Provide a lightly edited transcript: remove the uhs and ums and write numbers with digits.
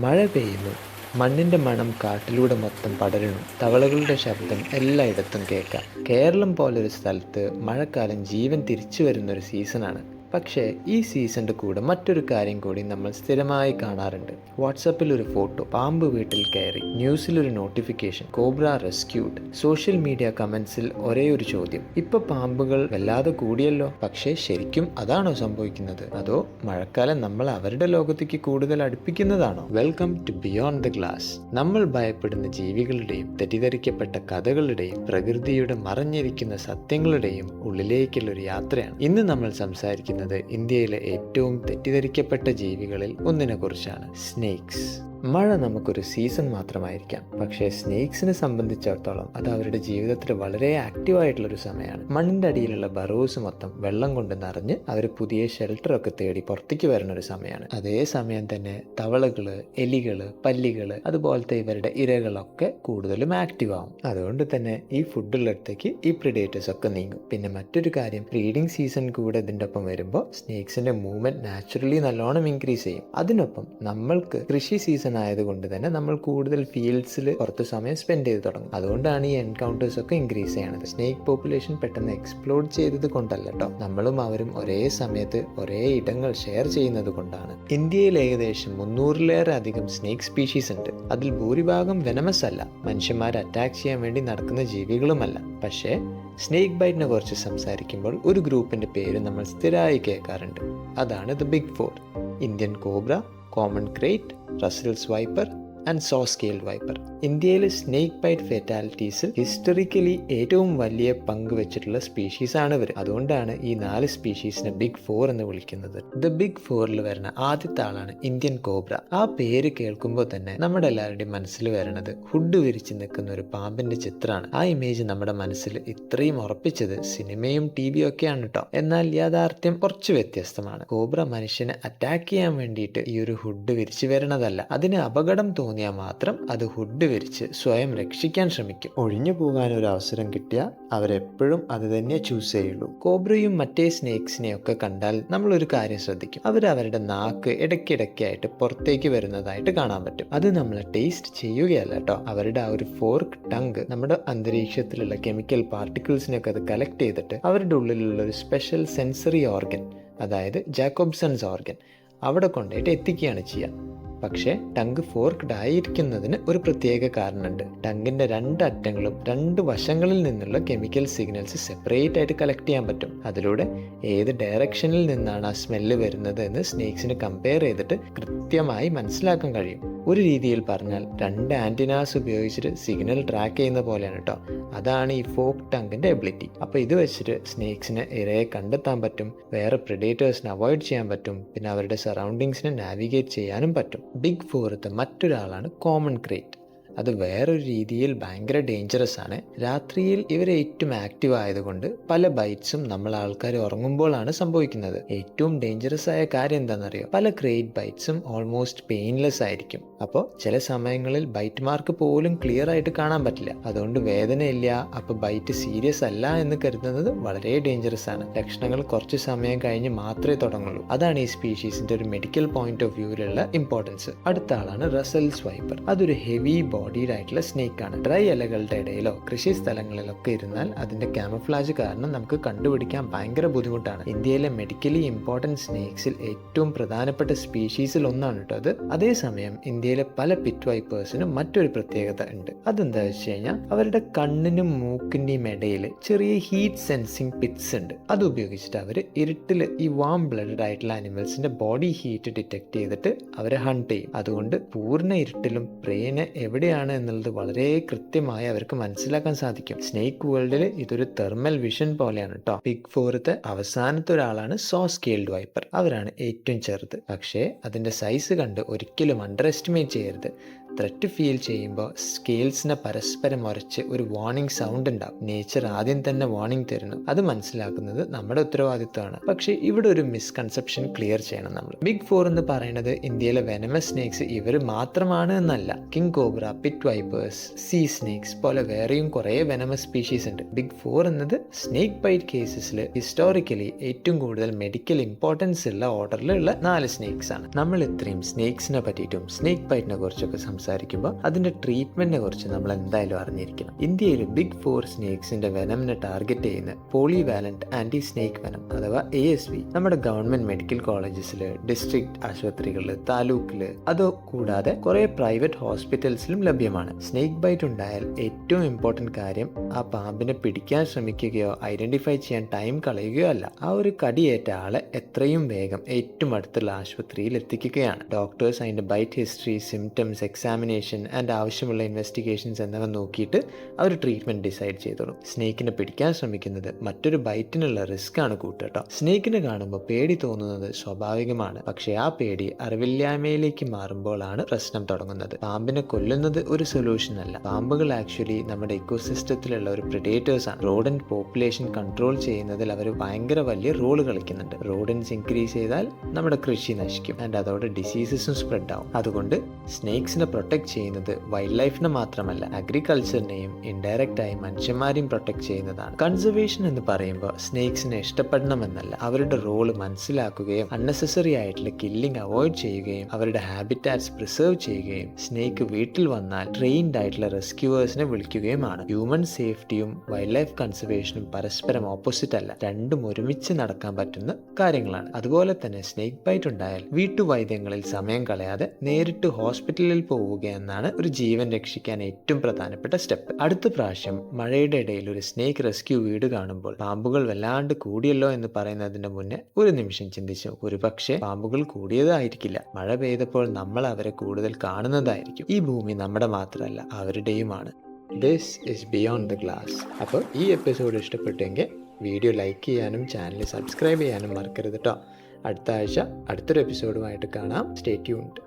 മഴ പെയ്യുന്നു. മണ്ണിന്റെ മണം കാട്ടിലൂടെ മൊത്തം പടരുന്നു. തവളകളുടെ ശബ്ദം എല്ലായിടത്തും കേൾക്കാം. കേരളം പോലൊരു സ്ഥലത്ത് മഴക്കാലം ജീവൻ തിരിച്ചു വരുന്നൊരു സീസണാണ്. പക്ഷേ ഈ സീസണിൻ്റെ കൂടെ മറ്റൊരു കാര്യം കൂടി നമ്മൾ സ്ഥിരമായി കാണാറുണ്ട്. വാട്സപ്പിൽ ഒരു ഫോട്ടോ, പാമ്പ് വീട്ടിൽ കയറി, ന്യൂസിലൊരു notification, cobra rescued, social media കമൻസിൽ ഒരേ ഒരു ചോദ്യം: ഇപ്പൊ പാമ്പുകൾ വല്ലാതെ കൂടിയല്ലോ. പക്ഷേ ശരിക്കും അതാണോ സംഭവിക്കുന്നത്? അതോ മഴക്കാലം നമ്മൾ അവരുടെ ലോകത്തേക്ക് കൂടുതൽ അടുപ്പിക്കുന്നതാണോ? Welcome to beyond the glass. നമ്മൾ ഭയപ്പെടുന്ന ജീവികളുടെയും തെറ്റിദ്ധരിക്കപ്പെട്ട കഥകളുടെയും പ്രകൃതിയുടെ മറഞ്ഞിരിക്കുന്ന സത്യങ്ങളുടെയും ഉള്ളിലേക്കുള്ള ഒരു യാത്രയാണ് ഇന്ന് നമ്മൾ സംസാരിക്കുന്നത്. ഇന്ത്യയിലെ ഏറ്റവും തെറ്റിദ്ധരിക്കപ്പെട്ട ജീവികളിൽ ഒന്നിനെ കുറിച്ചാണ്: സ്നേക്സ്. മഴ നമുക്കൊരു സീസൺ മാത്രമായിരിക്കാം, പക്ഷേ സ്നേക്സിനെ സംബന്ധിച്ചിടത്തോളം അത് അവരുടെ ജീവിതത്തിൽ വളരെ ആക്റ്റീവായിട്ടുള്ളൊരു സമയമാണ്. മണ്ണിൻ്റെ അടിയിലുള്ള ബറോസ് മൊത്തം വെള്ളം കൊണ്ട് നിറഞ്ഞ് അവർ പുതിയ ഷെൽട്ടറൊക്കെ തേടി പുറത്തേക്ക് വരുന്ന ഒരു സമയമാണ്. അതേ സമയം തന്നെ തവളകള്, എലികള്, പല്ലികള്, അതുപോലത്തെ ഇവരുടെ ഇരകളൊക്കെ കൂടുതലും ആക്റ്റീവ് ആവും. അതുകൊണ്ട് തന്നെ ഈ ഫുഡുള്ളിടത്തേക്ക് ഈ പ്രിഡേറ്റേഴ്സ് ഒക്കെ നീങ്ങും. പിന്നെ മറ്റൊരു കാര്യം, ബ്രീഡിംഗ് സീസൺ കൂടെ ഇതിൻ്റെ ഒപ്പം വരുമ്പോൾ സ്നേക്സിന്റെ മൂവ്മെന്റ് നാച്ചുറലി നല്ലോണം ഇൻക്രീസ് ചെയ്യും. അതിനൊപ്പം നമ്മൾക്ക് കൃഷി സീസൺ ആയതുകൊണ്ട് തന്നെ നമ്മൾ കൂടുതൽ ഫീൽഡ്സിൽ കുറച്ച് സമയം സ്പെൻഡ് ചെയ്ത് തുടങ്ങും. അതുകൊണ്ടാണ് ഈ എൻകൗണ്ടേഴ്സ് ഒക്കെ ഇൻക്രീസ് ചെയ്യണത്. സ്നേക്ക് പോപ്പുലേഷൻ പെട്ടെന്ന് എക്സ്പ്ലോഡ് ചെയ്തത് കൊണ്ടല്ല കേട്ടോ, നമ്മളും അവരും ഒരേ സമയത്ത് ഒരേ ഇടങ്ങൾ ഷെയർ ചെയ്യുന്നത് കൊണ്ടാണ്. ഇന്ത്യയിൽ ഏകദേശം 300-ലേറെ അധികം സ്നേക്ക് സ്പീഷീസ് ഉണ്ട്. അതിൽ ഭൂരിഭാഗം വെനമസ് അല്ല, മനുഷ്യന്മാരെ അറ്റാക്ക് ചെയ്യാൻ വേണ്ടി നടക്കുന്ന ജീവികളുമല്ല. പക്ഷേ സ്നേക്ക് ബൈറ്റിനെ കുറിച്ച് സംസാരിക്കുമ്പോൾ ഒരു ഗ്രൂപ്പിന്റെ പേര് നമ്മൾ സ്ഥിരമായി കേൾക്കാറുണ്ട്. അതാണ് the big four: Indian cobra, common krait, Russell's viper and saw scaled viper. ഇന്ത്യയിലെ സ്നേക്ക് ബൈറ്റ് ഫെറ്റാലിറ്റീസിൽ ഹിസ്റ്ററിക്കലി ഏറ്റവും വലിയ പങ്ക് വെച്ചിട്ടുള്ള സ്പീഷീസ് ആണ് ഇവർ. അതുകൊണ്ടാണ് ഈ 4 സ്പീഷീസിനെ ബിഗ് ഫോർ എന്ന് വിളിക്കുന്നത്. ദ ബിഗ് ഫോറിൽ വരുന്ന ആദ്യത്തെ ആളാണ് ഇന്ത്യൻ കോബ്ര. ആ പേര് കേൾക്കുമ്പോൾ തന്നെ നമ്മുടെ എല്ലാവരുടെയും മനസ്സിൽ വരുന്നത് ഹുഡ് വിരിച്ച് നിൽക്കുന്ന ഒരു പാമ്പിന്റെ ചിത്രമാണ്. ആ ഇമേജ് നമ്മുടെ മനസ്സിൽ ഇത്രയും ഉറപ്പിച്ചത് സിനിമയും ടിവിയും ഒക്കെയാണ് കേട്ടോ. എന്നാൽ യാഥാർത്ഥ്യം കുറച്ച് വ്യത്യസ്തമാണ്. കോബ്ര മനുഷ്യനെ അറ്റാക്ക് ചെയ്യാൻ വേണ്ടിയിട്ട് ഈ ഒരു ഹുഡ് വിരിച്ച് വരണതല്ല. അതിന് അപകടം തോന്നിയാൽ മാത്രം അത് ഹുഡ് വിരിച്ച് സ്വയം രക്ഷിക്കാൻ ശ്രമിക്കും. ഒഴിഞ്ഞു പോകാൻ ഒരു അവസരം കിട്ടിയാൽ അവരെപ്പോഴും അത് തന്നെ ചൂസ് ചെയ്യുള്ളൂ. കോബ്രയും മറ്റേ സ്നേക്സിനെയും ഒക്കെ കണ്ടാൽ നമ്മൾ ഒരു കാര്യം ശ്രദ്ധിക്കും: അവരുടെ നാക്ക് ഇടയ്ക്കിടയ്ക്കായിട്ട് പുറത്തേക്ക് വരുന്നതായിട്ട് കാണാൻ പറ്റും. അത് നമ്മൾ ടേസ്റ്റ് ചെയ്യുകയല്ല കേട്ടോ. അവരുടെ ആ ഒരു ഫോർക്ക് ടങ് നമ്മുടെ അന്തരീക്ഷത്തിലുള്ള കെമിക്കൽ പാർട്ടിക്കിൾസിനൊക്കെ അത് കളക്ട് ചെയ്തിട്ട് അവരുടെ ഉള്ളിലുള്ള ഒരു സ്പെഷ്യൽ സെൻസറി ഓർഗൻ, അതായത് ജാക്കോബ്സൺസ് ഓർഗൻ, അവിടെ കൊണ്ടുപോയിട്ട് എത്തിക്കുകയാണ് ചെയ്യുക. പക്ഷേ ടങ്ക് ഫോർക്ക്ഡ് ആയിരിക്കുന്നതിന് ഒരു പ്രത്യേക കാരണമുണ്ട്. ടങ്കിന്റെ 2 അറ്റങ്ങളും 2 വശങ്ങളിൽ നിന്നുള്ള കെമിക്കൽ സിഗ്നൽസ് സെപ്പറേറ്റ് ആയിട്ട് കളക്ട് ചെയ്യാൻ പറ്റും. അതിലൂടെ ഏത് ഡയറക്ഷനിൽ നിന്നാണ് ആ സ്മെല്ല് വരുന്നത് എന്ന് സ്നേക്സിന് കമ്പയർ ചെയ്തിട്ട് കൃത്യമായി മനസ്സിലാക്കാൻ കഴിയും. ഒരു രീതിയിൽ പറഞ്ഞാൽ 2 ആന്റിനാസ് ഉപയോഗിച്ചിട്ട് സിഗ്നൽ ട്രാക്ക് ചെയ്യുന്ന പോലെയാണ് കേട്ടോ. അതാണ് ഈ ഫോർക്ക് ടങ്കിന്റെ എബിലിറ്റി. അപ്പോൾ ഇത് വെച്ചിട്ട് സ്നേക്സിന് ഇരയെ കണ്ടെത്താൻ പറ്റും, വേറെ പ്രെഡേറ്റേഴ്സിനെ അവോയ്ഡ് ചെയ്യാൻ പറ്റും, പിന്നെ അവരുടെ സറൗണ്ടിങ്സിനെ നാവിഗേറ്റ് ചെയ്യാനും പറ്റും. ബിഗ് ഫോർത്ത് മറ്റൊരാളാണ് കോമൺ ക്രേറ്റ്. അത് വേറൊരു രീതിയിൽ ഭയങ്കര ഡേഞ്ചറസ് ആണ്. രാത്രിയിൽ ഇവർ ഏറ്റവും ആക്റ്റീവ് ആയതുകൊണ്ട് പല ബൈറ്റ്സും നമ്മൾ ആൾക്കാർ ഉറങ്ങുമ്പോഴാണ് സംഭവിക്കുന്നത്. ഏറ്റവും ഡേഞ്ചറസ് ആയ കാര്യം എന്താണെന്നറിയോ? പല ക്രേറ്റ് ബൈറ്റ്സും ഓൾമോസ്റ്റ് പെയിൻലെസ് ആയിരിക്കും. അപ്പോൾ ചില സമയങ്ങളിൽ ബൈറ്റ് മാർക്ക് പോലും ക്ലിയർ ആയിട്ട് കാണാൻ പറ്റില്ല. അതുകൊണ്ട് വേദനയില്ല, അപ്പോൾ ബൈറ്റ് സീരിയസ് അല്ല എന്ന് കരുതുന്നത് വളരെ ഡേഞ്ചറസ് ആണ്. ലക്ഷണങ്ങൾ കുറച്ച് സമയം കഴിഞ്ഞ് മാത്രമേ തുടങ്ങുള്ളൂ. അതാണ് ഈ സ്പീഷീസിന്റെ ഒരു മെഡിക്കൽ പോയിന്റ് ഓഫ് വ്യൂവിലുള്ള ഇമ്പോർട്ടൻസ്. അടുത്ത ആളാണ് റസൽസ് വൈപ്പർ. അതൊരു ഹെവി ബോഡീഡ് ആയിട്ടുള്ള സ്നേക്ക് ആണ്. ഡ്രൈ ഇലകളുടെ ഇടയിലോ കൃഷി സ്ഥലങ്ങളിലൊക്കെ ഇരുന്നാൽ അതിന്റെ ക്യാമഫ്ലാജ് കാരണം നമുക്ക് കണ്ടുപിടിക്കാൻ ഭയങ്കര ബുദ്ധിമുട്ടാണ്. ഇന്ത്യയിലെ മെഡിക്കലി ഇമ്പോർട്ടൻറ്റ് സ്നേക്സിൽ ഏറ്റവും പ്രധാനപ്പെട്ട സ്പീഷീസിൽ ഒന്നാണ് കേട്ടോ അത്. അതേസമയം ഇന്ത്യയിലെ പല പിറ്റ് വൈപ്പേഴ്സിനും മറ്റൊരു പ്രത്യേകത ഉണ്ട്. അതെന്താ വെച്ച് കഴിഞ്ഞാൽ അവരുടെ കണ്ണിനും മൂക്കിന്റെയും ഇടയിൽ ചെറിയ ഹീറ്റ് സെൻസിങ് പിറ്റ്സ് ഉണ്ട്. അത് ഉപയോഗിച്ചിട്ട് അവർ ഇരുട്ടിൽ ഈ വാം ബ്ലഡഡ് ആയിട്ടുള്ള അനിമൽസിന്റെ ബോഡി ഹീറ്റ് ഡിറ്റക്ട് ചെയ്തിട്ട് അവരെ ഹണ്ട് ചെയ്യും. അതുകൊണ്ട് പൂർണ്ണ ഇരുട്ടിലും പ്രേനെ എവിടെയാണ് എന്നുള്ളത് വളരെ കൃത്യമായി അവർക്ക് മനസ്സിലാക്കാൻ സാധിക്കും. സ്നേക്ക് വേൾഡിൽ ഇതൊരു തെർമൽ വിഷൻ പോലെയാണ് കേട്ടോ. ബിഗ് ഫോർത്ത് അവസാനത്തെ ഒരാളാണ് സോ സ്കെയിൽഡ് വൈപ്പർ. അവരാണ് ഏറ്റവും ചെറുത്. പക്ഷേ അതിന്റെ സൈസ് കണ്ട് ഒരിക്കലും അണ്ടർ എസ്റ്റിമേറ്റ് ചെയ്യരുത്. ത്രെറ്റ് ഫീൽ ചെയ്യുമ്പോൾ സ്കെയിൽസിനെ പരസ്പരം ഉരച്ച് ഒരു വാർണിംഗ് സൗണ്ട് ഉണ്ടാവും. നേച്ചർ ആദ്യം തന്നെ വാർണിംഗ് തരുന്നു. അത് മനസ്സിലാക്കുന്നത് നമ്മുടെ ഉത്തരവാദിത്വമാണ്. പക്ഷേ ഇവിടെ ഒരു മിസ്കൺസെപ്ഷൻ ക്ലിയർ ചെയ്യണം നമ്മൾ. ബിഗ് ഫോർ എന്ന് പറയുന്നത് ഇന്ത്യയിലെ വെനമസ് സ്നേക്സ് ഇവർ മാത്രമാണ് എന്നല്ല. King cobra, pit vipers, sea snakes പോലെ വേറെയും കുറേ വെനമസ് സ്പീഷീസ് ഉണ്ട്. ബിഗ് ഫോർ എന്നത് സ്നേക്ക് ബൈറ്റ് കേസസിൽ ഹിസ്റ്റോറിക്കലി ഏറ്റവും കൂടുതൽ മെഡിക്കൽ ഇമ്പോർട്ടൻസ് ഉള്ള ഓർഡറിലുള്ള 4 സ്നേക്സ് ആണ്. നമ്മൾ ഇത്രയും സ്നേക്സിനെ പറ്റിയിട്ടും സ്നേക്ക് ബൈറ്റിനെ കുറിച്ചൊക്കെ സംസാരിക്കുമ്പോൾ അതിന്റെ ട്രീറ്റ്മെന്റിനെ കുറിച്ച് നമ്മൾ എന്തായാലും അറിഞ്ഞിരിക്കണം. ഇന്ത്യയിൽ ബിഗ് ഫോർ സ്നേക്സിന്റെ വെനമിനെ ടാർഗറ്റ് ചെയ്യുന്ന പോളിവാലന്റ് ആന്റി സ്നേക്ക് വെനം അഥവാ ASV നമ്മുടെ ഗവൺമെന്റ് മെഡിക്കൽ കോളേജസിൽ, ഡിസ്ട്രിക്ട് ആശുപത്രികളിൽ, താലൂക്കിൽ, അതോ കൂടാതെ കുറെ പ്രൈവറ്റ് ഹോസ്പിറ്റൽസിലും ലഭ്യമാണ്. സ്നേക്ക് ബൈറ്റ് ഉണ്ടായാൽ ഏറ്റവും ഇമ്പോർട്ടന്റ് കാര്യം ആ പാമ്പിനെ പിടിക്കാൻ ശ്രമിക്കുകയോ ഐഡന്റിഫൈ ചെയ്യാൻ ടൈം കളയുകയോ അല്ല. ആ ഒരു കടിയേറ്റ ആളെ എത്രയും വേഗം ഏറ്റവും അടുത്തുള്ള ആശുപത്രിയിൽ എത്തിക്കുകയാണ്. ഡോക്ടേഴ്സ് അതിന്റെ bite history, symptoms, examination and ആവശ്യമുള്ള ഇൻവെസ്റ്റിഗേഷൻസ് എന്നിവ നോക്കിയിട്ട് അവർ ട്രീറ്റ്മെന്റ് ഡിസൈഡ് ചെയ്തോളും. സ്നേക്കിനെ പിടിക്കാൻ ശ്രമിക്കുന്നത് മറ്റൊരു ബൈറ്റിനുള്ള റിസ്ക് ആണ് കൂട്ടോ. സ്നേക്കിനെ കാണുമ്പോൾ പേടി തോന്നുന്നത് സ്വാഭാവികമാണ്. പക്ഷെ ആ പേടി അറിവില്ലായ്മയിലേക്ക് മാറുമ്പോഴാണ് പ്രശ്നം തുടങ്ങുന്നത്. പാമ്പിനെ കൊല്ലുന്നത് ഒരു സൊല്യൂഷൻ അല്ല. പാമ്പുകൾ ആക്ച്വലി നമ്മുടെ ഇക്കോസിസ്റ്റത്തിലുള്ള ഒരു പ്രെഡേറ്റേഴ്സ് ആണ്. റോഡന്റ് പോപ്പുലേഷൻ കൺട്രോൾ ചെയ്യുന്നതിൽ അവർ ഭയങ്കര വലിയ റോള് കളിക്കുന്നുണ്ട്. റോഡൻസ് ഇൻക്രീസ് ചെയ്താൽ നമ്മുടെ കൃഷി നശിക്കും ആൻഡ് അതോടെ ഡിസീസസും സ്പ്രെഡ് ആവും. അതുകൊണ്ട് സ്നേക്സിനെ പ്രൊട്ടക്ട് ചെയ്യുന്നത് വൈൽഡ് ലൈഫിനെ മാത്രമല്ല അഗ്രികൾച്ചറിനെയും ഇൻഡയറക്റ്റ് ആയി മനുഷ്യന്മാരെയും പ്രൊട്ടക്ട് ചെയ്യുന്നതാണ്. കൺസർവേഷൻ എന്ന് പറയുമ്പോൾ സ്നേക്സിനെ ഇഷ്ടപ്പെടണമെന്നല്ല, അവരുടെ റോള് മനസ്സിലാക്കുകയും അൺനെസസറി ആയിട്ടുള്ള കില്ലിംഗ് അവോയ്ഡ് ചെയ്യുകയും അവരുടെ ഹാബിറ്റാറ്റ്സ് പ്രിസർവ് ചെയ്യുകയും സ്നേക്ക് വീട്ടിൽ വന്നാൽ ട്രെയിൻഡ് ആയിട്ടുള്ള റെസ്ക്യൂവേഴ്സിനെ വിളിക്കുകയുമാണ്. ഹ്യൂമൻ സേഫ്റ്റിയും വൈൽഡ് ലൈഫ് കൺസർവേഷനും പരസ്പരം ഓപ്പോസിറ്റ് അല്ല, രണ്ടും ഒരുമിച്ച് നടക്കാൻ പറ്റുന്ന കാര്യങ്ങളാണ്. അതുപോലെ തന്നെ സ്നേക്ക് ബൈറ്റ് ഉണ്ടായാൽ വീട്ടുവൈദ്യങ്ങളിൽ സമയം കളയാതെ നേരിട്ട് ഹോസ്പിറ്റലിൽ പോവുക എന്നാണ് ഒരു ജീവൻ രക്ഷിക്കാൻ ഏറ്റവും പ്രധാനപ്പെട്ട സ്റ്റെപ്പ്. അടുത്ത പ്രാവശ്യം മഴയുടെ ഇടയിൽ ഒരു സ്നേക്ക് റെസ്ക്യൂ വീട് കാണുമ്പോൾ പാമ്പുകൾ വല്ലാണ്ട് കൂടിയല്ലോ എന്ന് പറയുന്നതിന് മുന്നേ ഒരു നിമിഷം ചിന്തിച്ചു. ഒരു പക്ഷേ പാമ്പുകൾ കൂടിയതായിരിക്കില്ല, മഴ പെയ്തപ്പോൾ നമ്മൾ അവരെ കൂടുതൽ കാണുന്നതായിരിക്കും. ഈ ഭൂമി നമ്മുടെ മാത്രമല്ല അവരുടെയുമാണ്. This is beyond the glass. അപ്പോൾ ഈ എപ്പിസോഡ് ഇഷ്ടപ്പെട്ടെങ്കിൽ വീഡിയോ ലൈക്ക് ചെയ്യാനും ചാനൽ സബ്സ്ക്രൈബ് ചെയ്യാനും മറക്കരുത് കേട്ടോ. അടുത്ത ആഴ്ച അടുത്തൊരു എപ്പിസോഡുമായിട്ട് കാണാം. Stay tuned.